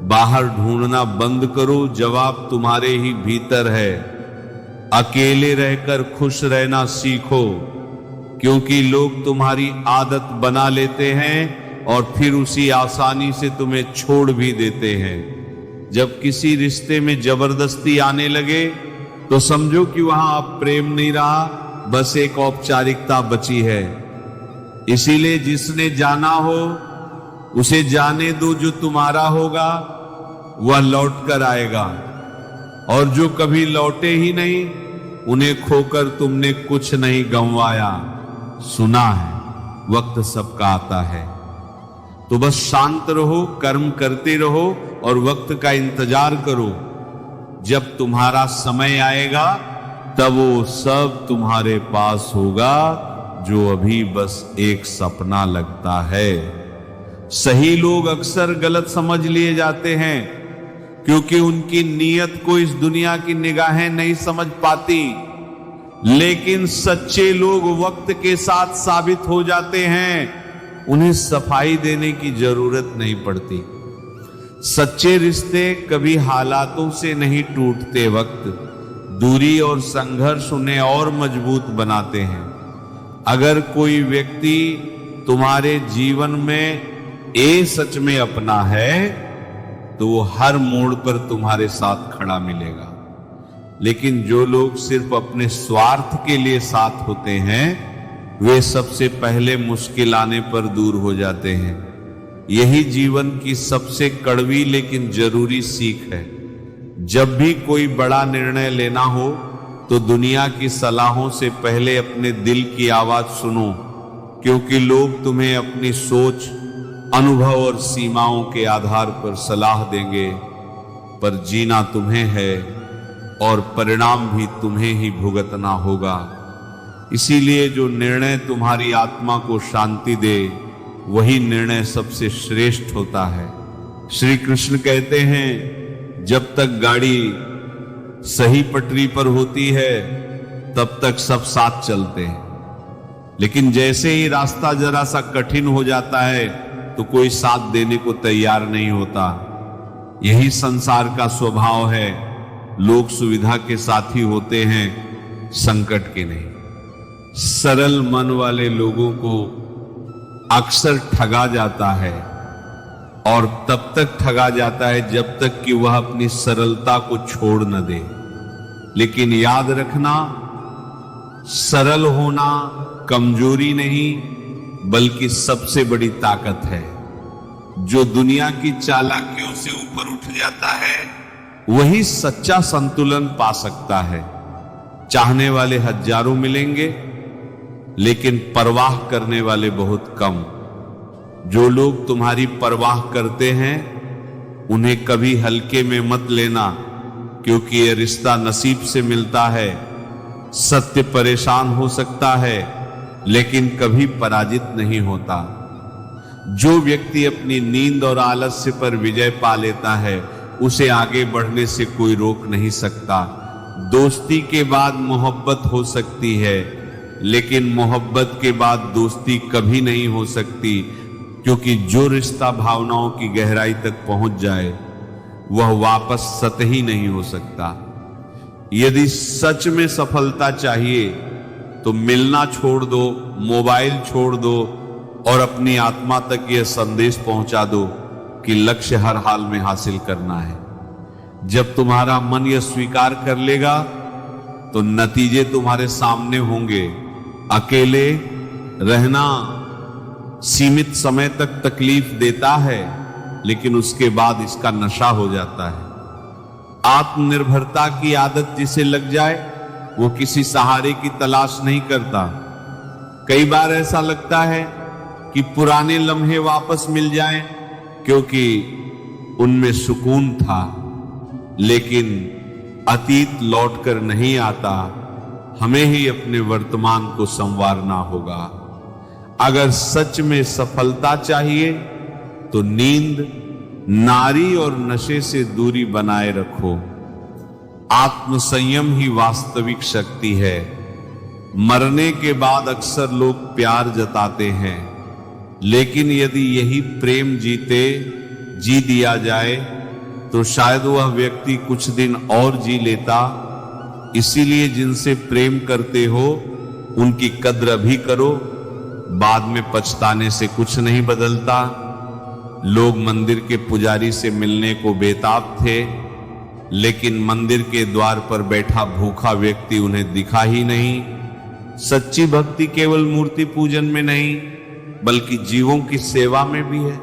बाहर ढूंढना बंद करो, जवाब तुम्हारे ही भीतर है। अकेले रहकर खुश रहना सीखो, क्योंकि लोग तुम्हारी आदत बना लेते हैं और फिर उसी आसानी से तुम्हें छोड़ भी देते हैं। जब किसी रिश्ते में जबरदस्ती आने लगे तो समझो कि वहां अब प्रेम नहीं रहा, बस एक औपचारिकता बची है। इसीलिए जिसने जाना हो उसे जाने दो, जो तुम्हारा होगा वह लौट कर आएगा, और जो कभी लौटे ही नहीं उन्हें खोकर तुमने कुछ नहीं गंवाया। सुना है वक्त सबका आता है। तो बस शांत रहो, कर्म करते रहो और वक्त का इंतजार करो। जब तुम्हारा समय आएगा तब वो सब तुम्हारे पास होगा जो अभी बस एक सपना लगता है। सही लोग अक्सर गलत समझ लिए जाते हैं, क्योंकि उनकी नीयत को इस दुनिया की निगाहें नहीं समझ पाती। लेकिन सच्चे लोग वक्त के साथ साबित हो जाते हैं, उन्हें सफाई देने की जरूरत नहीं पड़ती। सच्चे रिश्ते कभी हालातों से नहीं टूटते, वक्त, दूरी और संघर्ष उन्हें और मजबूत बनाते हैं। अगर कोई व्यक्ति तुम्हारे जीवन में सच में अपना है तो वो हर मोड़ पर तुम्हारे साथ खड़ा मिलेगा। लेकिन जो लोग सिर्फ अपने स्वार्थ के लिए साथ होते हैं, वे सबसे पहले मुश्किल आने पर दूर हो जाते हैं। यही जीवन की सबसे कड़वी लेकिन जरूरी सीख है। जब भी कोई बड़ा निर्णय लेना हो तो दुनिया की सलाहों से पहले अपने दिल की आवाज सुनो, क्योंकि लोग तुम्हें अपनी सोच, अनुभव और सीमाओं के आधार पर सलाह देंगे, पर जीना तुम्हें है और परिणाम भी तुम्हें ही भुगतना होगा। इसीलिए जो निर्णय तुम्हारी आत्मा को शांति दे, वही निर्णय सबसे श्रेष्ठ होता है। श्री कृष्ण कहते हैं, जब तक गाड़ी सही पटरी पर होती है तब तक सब साथ चलते हैं, लेकिन जैसे ही रास्ता जरा सा कठिन हो जाता है तो कोई साथ देने को तैयार नहीं होता। यही संसार का स्वभाव है। लोग सुविधा के साथी होते हैं, संकट के नहीं। सरल मन वाले लोगों को अक्सर ठगा जाता है, और तब तक ठगा जाता है जब तक कि वह अपनी सरलता को छोड़ न दे। लेकिन याद रखना, सरल होना कमजोरी नहीं बल्कि सबसे बड़ी ताकत है। जो दुनिया की चालाकियों से ऊपर उठ जाता है वही सच्चा संतुलन पा सकता है। चाहने वाले हजारों मिलेंगे, लेकिन परवाह करने वाले बहुत कम। जो लोग तुम्हारी परवाह करते हैं उन्हें कभी हल्के में मत लेना, क्योंकि यह रिश्ता नसीब से मिलता है। सत्य परेशान हो सकता है, लेकिन कभी पराजित नहीं होता। जो व्यक्ति अपनी नींद और आलस्य पर विजय पा लेता है, उसे आगे बढ़ने से कोई रोक नहीं सकता। दोस्ती के बाद मोहब्बत हो सकती है, लेकिन मोहब्बत के बाद दोस्ती कभी नहीं हो सकती, क्योंकि जो रिश्ता भावनाओं की गहराई तक पहुंच जाए वह वापस सतही नहीं हो सकता। यदि सच में सफलता चाहिए तो मिलना छोड़ दो, मोबाइल छोड़ दो और अपनी आत्मा तक यह संदेश पहुंचा दो कि लक्ष्य हर हाल में हासिल करना है। जब तुम्हारा मन यह स्वीकार कर लेगा तो नतीजे तुम्हारे सामने होंगे। अकेले रहना सीमित समय तक तकलीफ देता है, लेकिन उसके बाद इसका नशा हो जाता है। आत्मनिर्भरता की आदत जिसे लग जाए वो किसी सहारे की तलाश नहीं करता। कई बार ऐसा लगता है कि पुराने लम्हे वापस मिल जाएं, क्योंकि उनमें सुकून था, लेकिन अतीत लौटकर नहीं आता। हमें ही अपने वर्तमान को संवारना होगा। अगर सच में सफलता चाहिए तो नींद, नारी और नशे से दूरी बनाए रखो। आत्मसंयम ही वास्तविक शक्ति है। मरने के बाद अक्सर लोग प्यार जताते हैं, लेकिन यदि यही प्रेम जी दिया जाए तो शायद वह व्यक्ति कुछ दिन और जी लेता। इसीलिए जिनसे प्रेम करते हो उनकी कद्र अभी करो, बाद में पछताने से कुछ नहीं बदलता। लोग मंदिर के पुजारी से मिलने को बेताब थे, लेकिन मंदिर के द्वार पर बैठा भूखा व्यक्ति उन्हें दिखा ही नहीं। सच्ची भक्ति केवल मूर्ति पूजन में नहीं बल्कि जीवों की सेवा में भी है।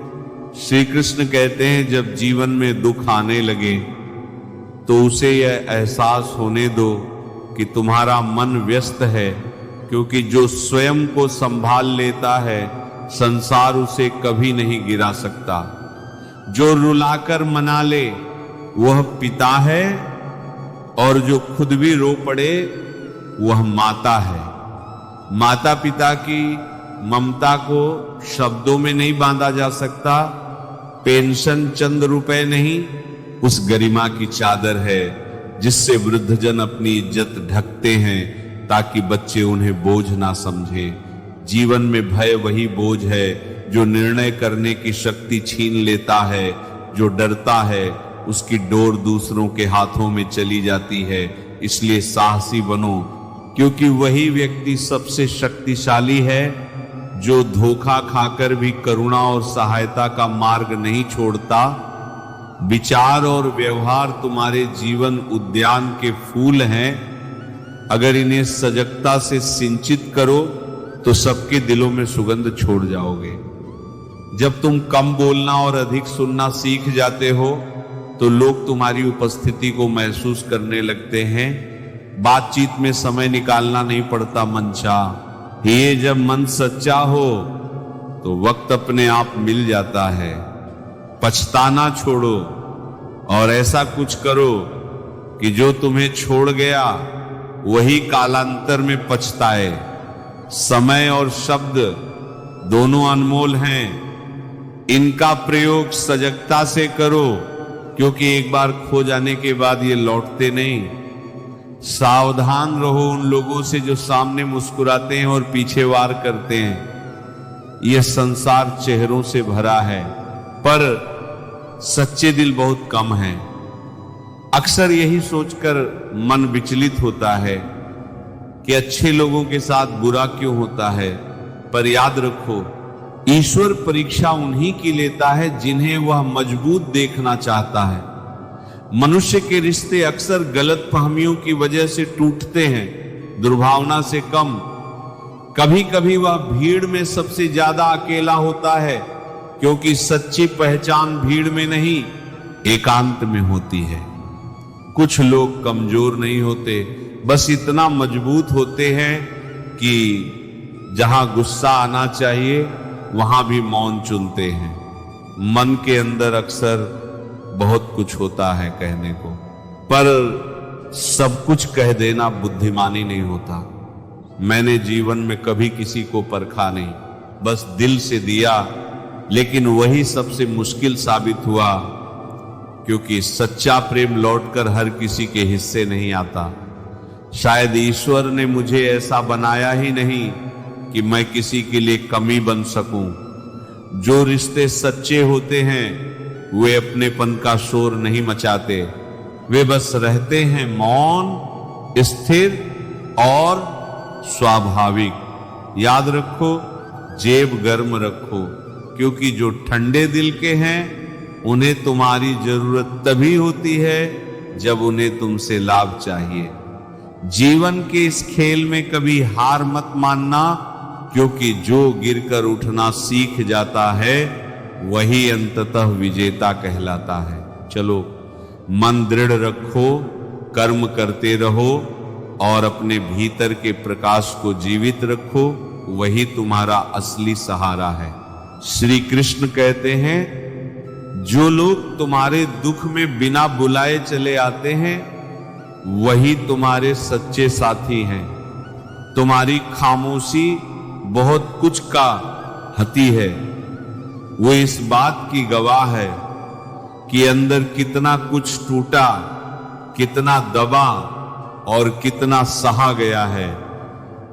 श्री कृष्ण कहते हैं, जब जीवन में दुख आने लगे तो उसे यह एहसास होने दो कि तुम्हारा मन व्यस्त है, क्योंकि जो स्वयं को संभाल लेता है संसार उसे कभी नहीं गिरा सकता। जो रुलाकर मना ले वह पिता है, और जो खुद भी रो पड़े वह माता है। माता पिता की ममता को शब्दों में नहीं बांधा जा सकता। पेंशन चंद रुपए नहीं, उस गरिमा की चादर है जिससे वृद्धजन अपनी इज्जत ढकते हैं ताकि बच्चे उन्हें बोझ ना समझे। जीवन में भय वही बोझ है जो निर्णय करने की शक्ति छीन लेता है। जो डरता है उसकी डोर दूसरों के हाथों में चली जाती है। इसलिए साहसी बनो, क्योंकि वही व्यक्ति सबसे शक्तिशाली है जो धोखा खाकर भी करुणा और सहायता का मार्ग नहीं छोड़ता। विचार और व्यवहार तुम्हारे जीवन उद्यान के फूल हैं। अगर इन्हें सजगता से सिंचित करो तो सबके दिलों में सुगंध छोड़ जाओगे। जब तुम कम बोलना और अधिक सुनना सीख जाते हो तो लोग तुम्हारी उपस्थिति को महसूस करने लगते हैं। बातचीत में समय निकालना नहीं पड़ता मनचाह। ये जब मन सच्चा हो तो वक्त अपने आप मिल जाता है। पछताना छोड़ो और ऐसा कुछ करो कि जो तुम्हें छोड़ गया वही कालांतर में पछताए। समय और शब्द दोनों अनमोल हैं। इनका प्रयोग सजगता से करो, क्योंकि एक बार खो जाने के बाद ये लौटते नहीं। सावधान रहो उन लोगों से जो सामने मुस्कुराते हैं और पीछे वार करते हैं। यह संसार चेहरों से भरा है पर सच्चे दिल बहुत कम हैं। अक्सर यही सोचकर मन विचलित होता है कि अच्छे लोगों के साथ बुरा क्यों होता है। पर याद रखो, ईश्वर परीक्षा उन्हीं की लेता है जिन्हें वह मजबूत देखना चाहता है। मनुष्य के रिश्ते अक्सर गलत फहमियों की वजह से टूटते हैं, दुर्भावना से कम। कभी कभी वह भीड़ में सबसे ज्यादा अकेला होता है, क्योंकि सच्ची पहचान भीड़ में नहीं एकांत में होती है। कुछ लोग कमजोर नहीं होते, बस इतना मजबूत होते हैं कि जहां गुस्सा आना चाहिए वहां भी मौन चुनते हैं। मन के अंदर अक्सर बहुत कुछ होता है कहने को, पर सब कुछ कह देना बुद्धिमानी नहीं होता। मैंने जीवन में कभी किसी को परखा नहीं, बस दिल से दिया, लेकिन वही सबसे मुश्किल साबित हुआ, क्योंकि सच्चा प्रेम लौटकर हर किसी के हिस्से नहीं आता। शायद ईश्वर ने मुझे ऐसा बनाया ही नहीं कि मैं किसी के लिए कमी बन सकूं। जो रिश्ते सच्चे होते हैं वे अपनेपन का शोर नहीं मचाते, वे बस रहते हैं मौन, स्थिर और स्वाभाविक। याद रखो, जेब गर्म रखो, क्योंकि जो ठंडे दिल के हैं उन्हें तुम्हारी जरूरत तभी होती है जब उन्हें तुमसे लाभ चाहिए। जीवन के इस खेल में कभी हार मत मानना, क्योंकि जो गिरकर उठना सीख जाता है वही अंततः विजेता कहलाता है। चलो, मन दृढ़ रखो, कर्म करते रहो और अपने भीतर के प्रकाश को जीवित रखो, वही तुम्हारा असली सहारा है। श्री कृष्ण कहते हैं, जो लोग तुम्हारे दुख में बिना बुलाए चले आते हैं वही तुम्हारे सच्चे साथी हैं। तुम्हारी खामोशी बहुत कुछ का हती है। वो इस बात की गवाह है कि अंदर कितना कुछ टूटा, कितना दबा और कितना सहा गया है।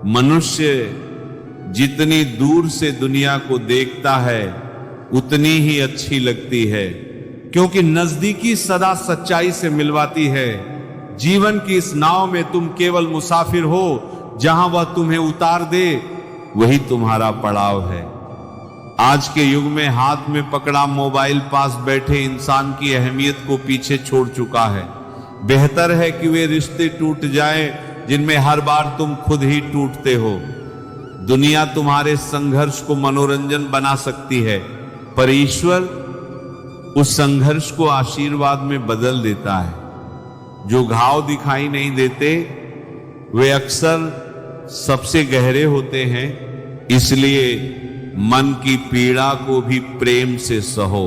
मनुष्य जितनी दूर से दुनिया को देखता है उतनी ही अच्छी लगती है, क्योंकि नजदीकी सदा सच्चाई से मिलवाती है। जीवन की इस नाव में तुम केवल मुसाफिर हो, जहां वह तुम्हें उतार दे वही तुम्हारा पड़ाव है। आज के युग में हाथ में पकड़ा मोबाइल पास बैठे इंसान की अहमियत को पीछे छोड़ चुका है। बेहतर है कि वे रिश्ते टूट जाएं जिनमें हर बार तुम खुद ही टूटते हो। दुनिया तुम्हारे संघर्ष को मनोरंजन बना सकती है, पर ईश्वर उस संघर्ष को आशीर्वाद में बदल देता है। जो घाव दिखाई नहीं देते वे अक्सर सबसे गहरे होते हैं, इसलिए मन की पीड़ा को भी प्रेम से सहो।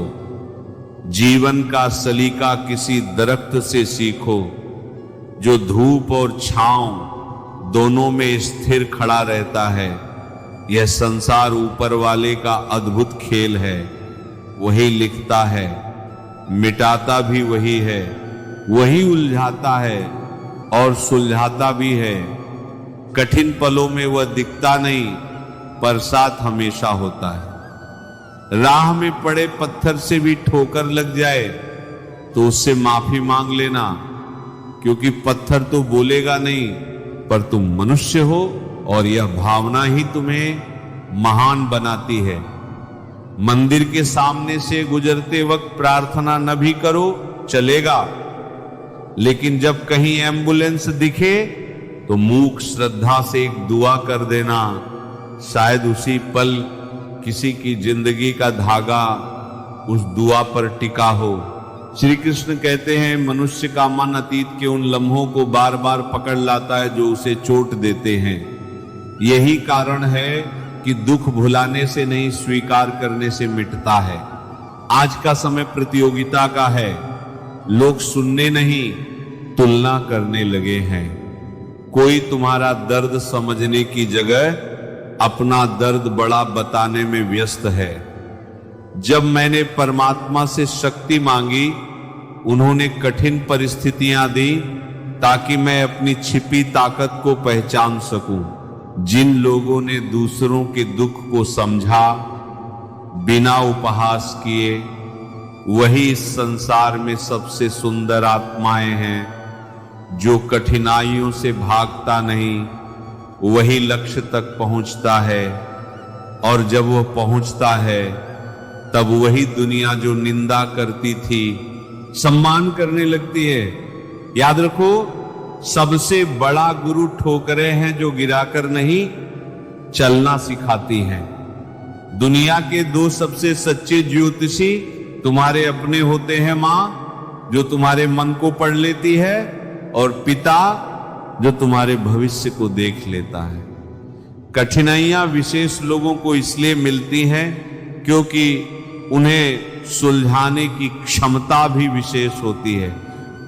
जीवन का सलीका किसी दरख्त से सीखो जो धूप और छांव दोनों में स्थिर खड़ा रहता है। यह संसार ऊपर वाले का अद्भुत खेल है। वही लिखता है, मिटाता भी वही है, वही उलझाता है और सुलझाता भी है। कठिन पलों में वह दिखता नहीं, पर साथ हमेशा होता है। राह में पड़े पत्थर से भी ठोकर लग जाए तो उससे माफी मांग लेना, क्योंकि पत्थर तो बोलेगा नहीं, पर तुम मनुष्य हो और यह भावना ही तुम्हें महान बनाती है। मंदिर के सामने से गुजरते वक्त प्रार्थना न भी करो चलेगा, लेकिन जब कहीं एम्बुलेंस दिखे तो मूक श्रद्धा से एक दुआ कर देना। शायद उसी पल किसी की जिंदगी का धागा उस दुआ पर टिका हो। श्री कृष्ण कहते हैं, मनुष्य का मन अतीत के उन लम्हों को बार बार पकड़ लाता है जो उसे चोट देते हैं। यही कारण है कि दुख भुलाने से नहीं, स्वीकार करने से मिटता है। आज का समय प्रतियोगिता का है। लोग सुनने नहीं, तुलना करने लगे हैं। कोई तुम्हारा दर्द समझने की जगह अपना दर्द बड़ा बताने में व्यस्त है। जब मैंने परमात्मा से शक्ति मांगी, उन्होंने कठिन परिस्थितियां दी ताकि मैं अपनी छिपी ताकत को पहचान सकूं। जिन लोगों ने दूसरों के दुख को समझा, बिना उपहास किए, वही इस संसार में सबसे सुंदर आत्माएं हैं। जो कठिनाइयों से भागता नहीं, वही लक्ष्य तक पहुंचता है, और जब वह पहुंचता है तब वही दुनिया जो निंदा करती थी सम्मान करने लगती है। याद रखो, सबसे बड़ा गुरु ठोकरें हैं जो गिराकर नहीं, चलना सिखाती हैं। दुनिया के दो सबसे सच्चे ज्योतिषी तुम्हारे अपने होते हैं, मां जो तुम्हारे मन को पढ़ लेती है, और पिता जो तुम्हारे भविष्य को देख लेता है। कठिनाइयां विशेष लोगों को इसलिए मिलती हैं क्योंकि उन्हें सुलझाने की क्षमता भी विशेष होती है।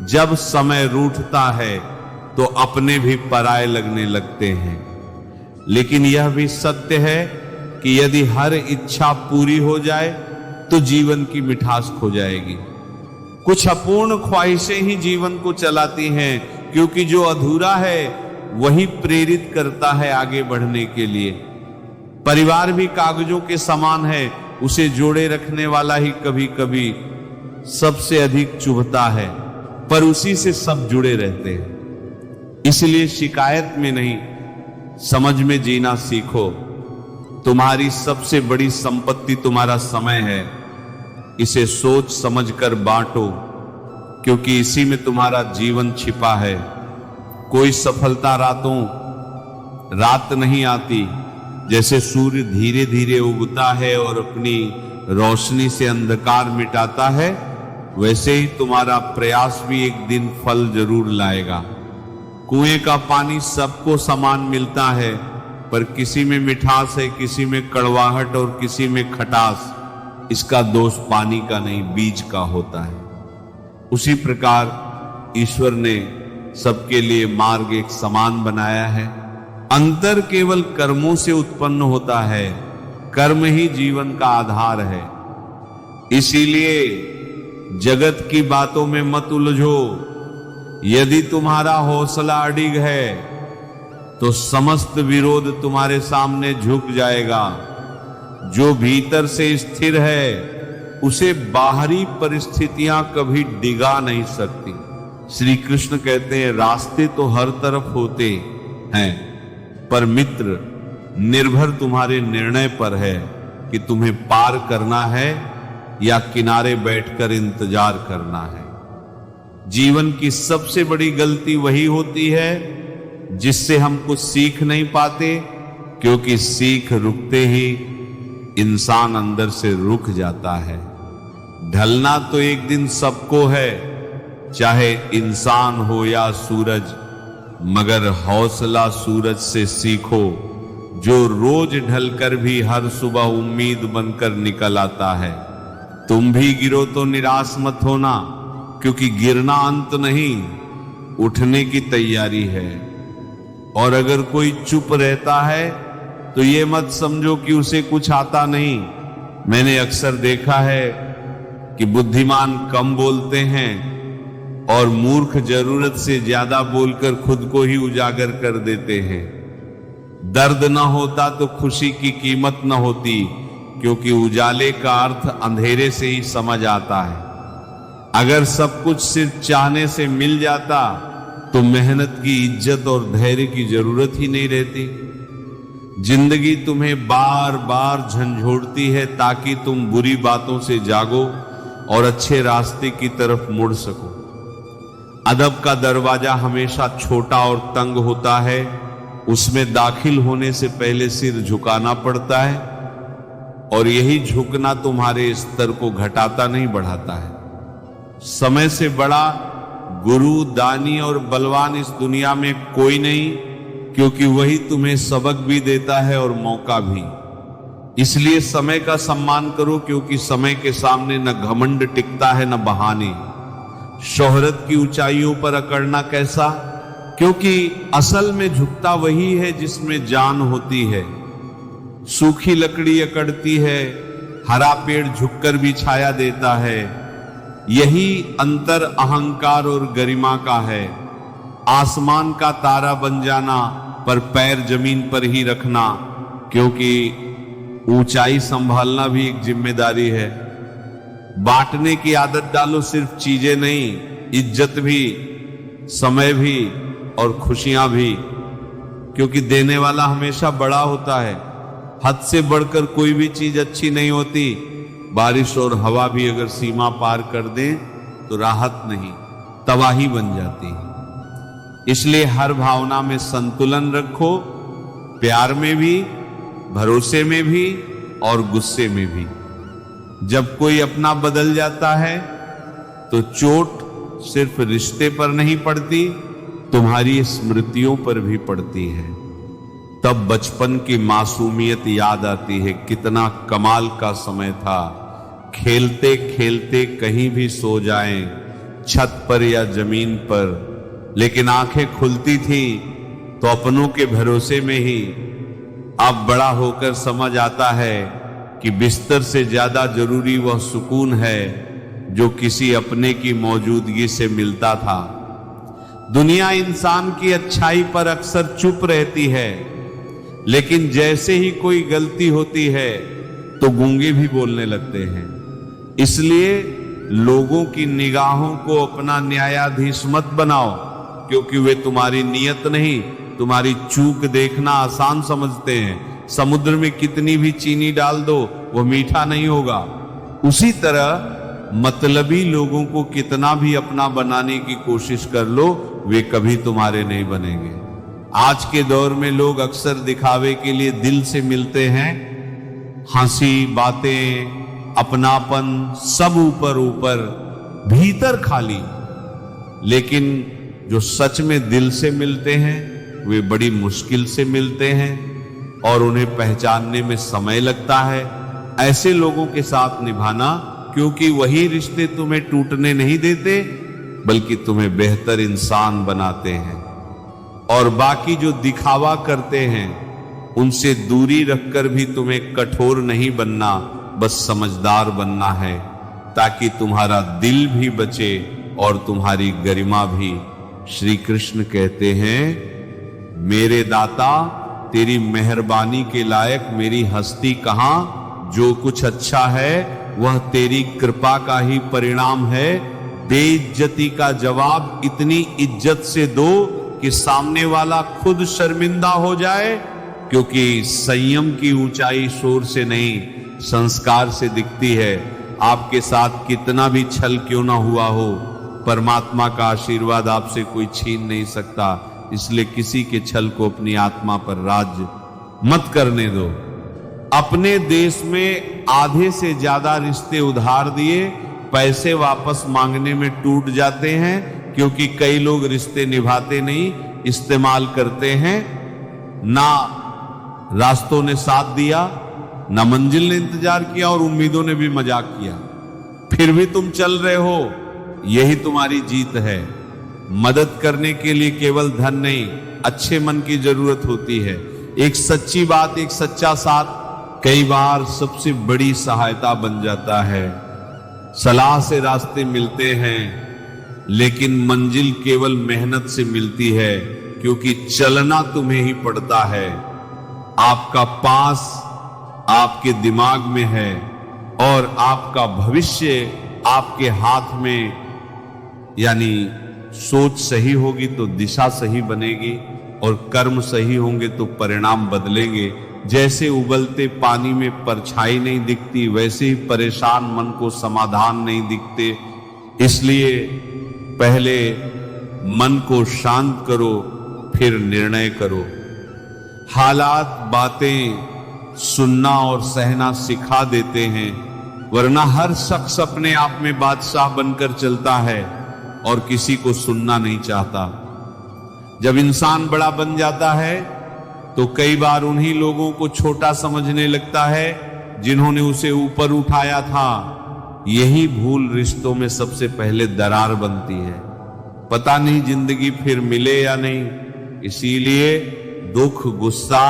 जब समय रूठता है तो अपने भी पराये लगने लगते हैं। लेकिन यह भी सत्य है कि यदि हर इच्छा पूरी हो जाए तो जीवन की मिठास खो जाएगी। कुछ अपूर्ण ख्वाहिशें ही जीवन को चलाती हैं, क्योंकि जो अधूरा है वही प्रेरित करता है आगे बढ़ने के लिए। परिवार भी कागजों के समान है, उसे जोड़े रखने वाला ही कभी कभी सबसे अधिक चुभता है, पर उसी से सब जुड़े रहते हैं। इसलिए शिकायत में नहीं, समझ में जीना सीखो। तुम्हारी सबसे बड़ी संपत्ति तुम्हारा समय है। इसे सोच समझकर बांटो, क्योंकि इसी में तुम्हारा जीवन छिपा है। कोई सफलता रात नहीं आती। जैसे सूर्य धीरे धीरे उगता है और अपनी रोशनी से अंधकार मिटाता है, वैसे ही तुम्हारा प्रयास भी एक दिन फल जरूर लाएगा। कुएं का पानी सबको समान मिलता है, पर किसी में मिठास है, किसी में कड़वाहट और किसी में खटास। इसका दोष पानी का नहीं, बीज का होता है। उसी प्रकार ईश्वर ने सबके लिए मार्ग एक समान बनाया है। अंतर केवल कर्मों से उत्पन्न होता है। कर्म ही जीवन का आधार है। इसीलिए जगत की बातों में मत उलझो। यदि तुम्हारा हौसला अडिग है तो समस्त विरोध तुम्हारे सामने झुक जाएगा। जो भीतर से स्थिर है उसे बाहरी परिस्थितियां कभी डिगा नहीं सकती। श्री कृष्ण कहते हैं रास्ते तो हर तरफ होते हैं, पर मित्र निर्भर तुम्हारे निर्णय पर है कि तुम्हें पार करना है या किनारे बैठकर इंतजार करना है। जीवन की सबसे बड़ी गलती वही होती है जिससे हम कुछ सीख नहीं पाते, क्योंकि सीख रुकते ही इंसान अंदर से रुक जाता है। ढलना तो एक दिन सबको है, चाहे इंसान हो या सूरज, मगर हौसला सूरज से सीखो जो रोज ढलकर भी हर सुबह उम्मीद बनकर निकल आता है। तुम भी गिरो तो निराश मत होना, क्योंकि गिरना अंत नहीं, उठने की तैयारी है। और अगर कोई चुप रहता है तो ये मत समझो कि उसे कुछ आता नहीं। मैंने अक्सर देखा है कि बुद्धिमान कम बोलते हैं और मूर्ख जरूरत से ज्यादा बोलकर खुद को ही उजागर कर देते हैं। दर्द न होता तो खुशी की कीमत न होती, क्योंकि उजाले का अर्थ अंधेरे से ही समझ आता है। अगर सब कुछ सिर्फ चाहने से मिल जाता तो मेहनत की इज्जत और धैर्य की जरूरत ही नहीं रहती। जिंदगी तुम्हें बार बार झंझोड़ती है ताकि तुम बुरी बातों से जागो और अच्छे रास्ते की तरफ मुड़ सको। अदब का दरवाजा हमेशा छोटा और तंग होता है, उसमें दाखिल होने से पहले सिर झुकाना पड़ता है, और यही झुकना तुम्हारे स्तर को घटाता नहीं बढ़ाता है। समय से बड़ा गुरु, दानी और बलवान इस दुनिया में कोई नहीं, क्योंकि वही तुम्हें सबक भी देता है और मौका भी। इसलिए समय का सम्मान करो, क्योंकि समय के सामने न घमंड टिकता है न बहाने। शोहरत की ऊंचाइयों पर अकड़ना कैसा, क्योंकि असल में झुकता वही है जिसमें जान होती है। सूखी लकड़ी अकड़ती है, हरा पेड़ झुककर भी छाया देता है। यही अंतर अहंकार और गरिमा का है। आसमान का तारा बन जाना पर पैर जमीन पर ही रखना, क्योंकि ऊंचाई संभालना भी एक जिम्मेदारी है। बांटने की आदत डालो, सिर्फ चीजें नहीं, इज्जत भी, समय भी और खुशियां भी, क्योंकि देने वाला हमेशा बड़ा होता है। हद से बढ़कर कोई भी चीज अच्छी नहीं होती। बारिश और हवा भी अगर सीमा पार कर दें तो राहत नहीं, तबाही बन जाती है। इसलिए हर भावना में संतुलन रखो, प्यार में भी, भरोसे में भी और गुस्से में भी। जब कोई अपना बदल जाता है तो चोट सिर्फ रिश्ते पर नहीं पड़ती, तुम्हारी स्मृतियों पर भी पड़ती है। तब बचपन की मासूमियत याद आती है। कितना कमाल का समय था, खेलते खेलते कहीं भी सो जाएं, छत पर या जमीन पर, लेकिन आंखें खुलती थी तो अपनों के भरोसे में ही। अब बड़ा होकर समझ आता है कि बिस्तर से ज्यादा जरूरी वह सुकून है जो किसी अपने की मौजूदगी से मिलता था। दुनिया इंसान की अच्छाई पर अक्सर चुप रहती है, लेकिन जैसे ही कोई गलती होती है तो गूंगे भी बोलने लगते हैं। इसलिए लोगों की निगाहों को अपना न्यायाधीश मत बनाओ, क्योंकि वे तुम्हारी नियत नहीं, तुम्हारी चूक देखना आसान समझते हैं। समुद्र में कितनी भी चीनी डाल दो वो मीठा नहीं होगा। उसी तरह मतलबी लोगों को कितना भी अपना बनाने की कोशिश कर लो, वे कभी तुम्हारे नहीं बनेंगे। आज के दौर में लोग अक्सर दिखावे के लिए दिल से मिलते हैं। हंसी, बातें, अपनापन सब ऊपर ऊपर, भीतर खाली। लेकिन जो सच में दिल से मिलते हैं वे बड़ी मुश्किल से मिलते हैं और उन्हें पहचानने में समय लगता है। ऐसे लोगों के साथ निभाना, क्योंकि वही रिश्ते तुम्हें टूटने नहीं देते बल्कि तुम्हें बेहतर इंसान बनाते हैं। और बाकी जो दिखावा करते हैं उनसे दूरी रखकर भी तुम्हें कठोर नहीं बनना, बस समझदार बनना है, ताकि तुम्हारा दिल भी बचे और तुम्हारी गरिमा भी। श्री कृष्ण कहते हैं, मेरे दाता तेरी मेहरबानी के लायक मेरी हस्ती कहां। जो कुछ अच्छा है वह तेरी कृपा का ही परिणाम है। बेइज्जती का जवाब इतनी इज्जत से दो कि सामने वाला खुद शर्मिंदा हो जाए, क्योंकि संयम की ऊंचाई शोर से नहीं, संस्कार से दिखती है। आपके साथ कितना भी छल क्यों ना हुआ हो, परमात्मा का आशीर्वाद आपसे कोई छीन नहीं सकता। इसलिए किसी के छल को अपनी आत्मा पर राज मत करने दो। अपने देश में आधे से ज्यादा रिश्ते उधार दिए पैसे वापस मांगने में टूट जाते हैं, क्योंकि कई लोग रिश्ते निभाते नहीं, इस्तेमाल करते हैं। ना रास्तों ने साथ दिया, ना मंजिल ने इंतजार किया, और उम्मीदों ने भी मजाक किया, फिर भी तुम चल रहे हो। यही तुम्हारी जीत है। मदद करने के लिए केवल धन नहीं, अच्छे मन की जरूरत होती है। एक सच्ची बात, एक सच्चा साथ कई बार सबसे बड़ी सहायता बन जाता है। सलाह से रास्ते मिलते हैं, लेकिन मंजिल केवल मेहनत से मिलती है, क्योंकि चलना तुम्हें ही पड़ता है। आपका पास आपके दिमाग में है, और आपका भविष्य आपके हाथ में। यानी सोच सही होगी तो दिशा सही बनेगी, और कर्म सही होंगे तो परिणाम बदलेंगे। जैसे उबलते पानी में परछाई नहीं दिखती, वैसे ही परेशान मन को समाधान नहीं दिखते। इसलिए पहले मन को शांत करो, फिर निर्णय करो। हालात बातें सुनना और सहना सिखा देते हैं, वरना हर शख्स अपने आप में बादशाह बनकर चलता है और किसी को सुनना नहीं चाहता। जब इंसान बड़ा बन जाता है तो कई बार उन्हीं लोगों को छोटा समझने लगता है जिन्होंने उसे ऊपर उठाया था। यही भूल रिश्तों में सबसे पहले दरार बनती है। पता नहीं जिंदगी फिर मिले या नहीं, इसीलिए दुख, गुस्सा,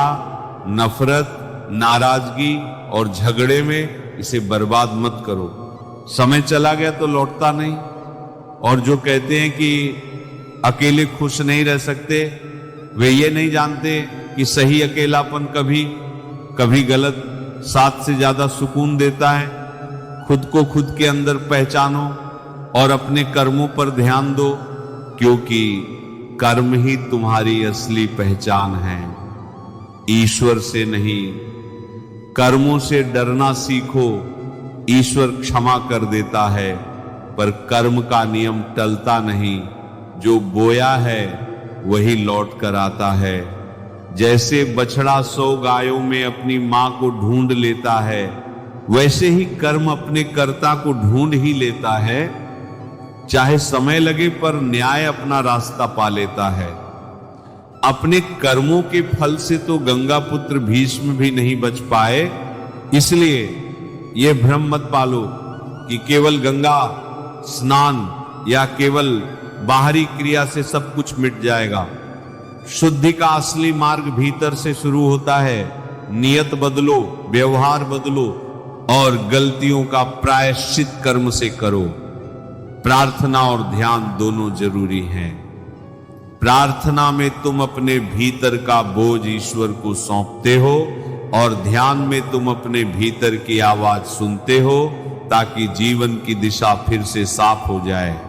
नफरत, नाराजगी और झगड़े में इसे बर्बाद मत करो। समय चला गया तो लौटता नहीं। और जो कहते हैं कि अकेले खुश नहीं रह सकते, वे ये नहीं जानते कि सही अकेलापन कभी गलत साथ से ज्यादा सुकून देता है। खुद को खुद के अंदर पहचानो और अपने कर्मों पर ध्यान दो, क्योंकि कर्म ही तुम्हारी असली पहचान है, ईश्वर से नहीं। कर्मों से डरना सीखो। ईश्वर क्षमा कर देता है, पर कर्म का नियम टलता नहीं। जो बोया है वही लौट कर आता है। जैसे बछड़ा 100 गायों में अपनी मां को ढूंढ लेता है, वैसे ही कर्म अपने कर्ता को ढूंढ ही लेता है। चाहे समय लगे, पर न्याय अपना रास्ता पा लेता है। अपने कर्मों के फल से तो गंगा पुत्र भीष्म भी नहीं बच पाए। इसलिए यह भ्रम मत पालो कि केवल गंगा स्नान या केवल बाहरी क्रिया से सब कुछ मिट जाएगा। शुद्धि का असली मार्ग भीतर से शुरू होता है। नियत बदलो, व्यवहार बदलो और गलतियों का प्रायश्चित कर्म से करो। प्रार्थना और ध्यान दोनों जरूरी हैं। प्रार्थना में तुम अपने भीतर का बोझ ईश्वर को सौंपते हो, और ध्यान में तुम अपने भीतर की आवाज सुनते हो, ताकि जीवन की दिशा फिर से साफ हो जाए।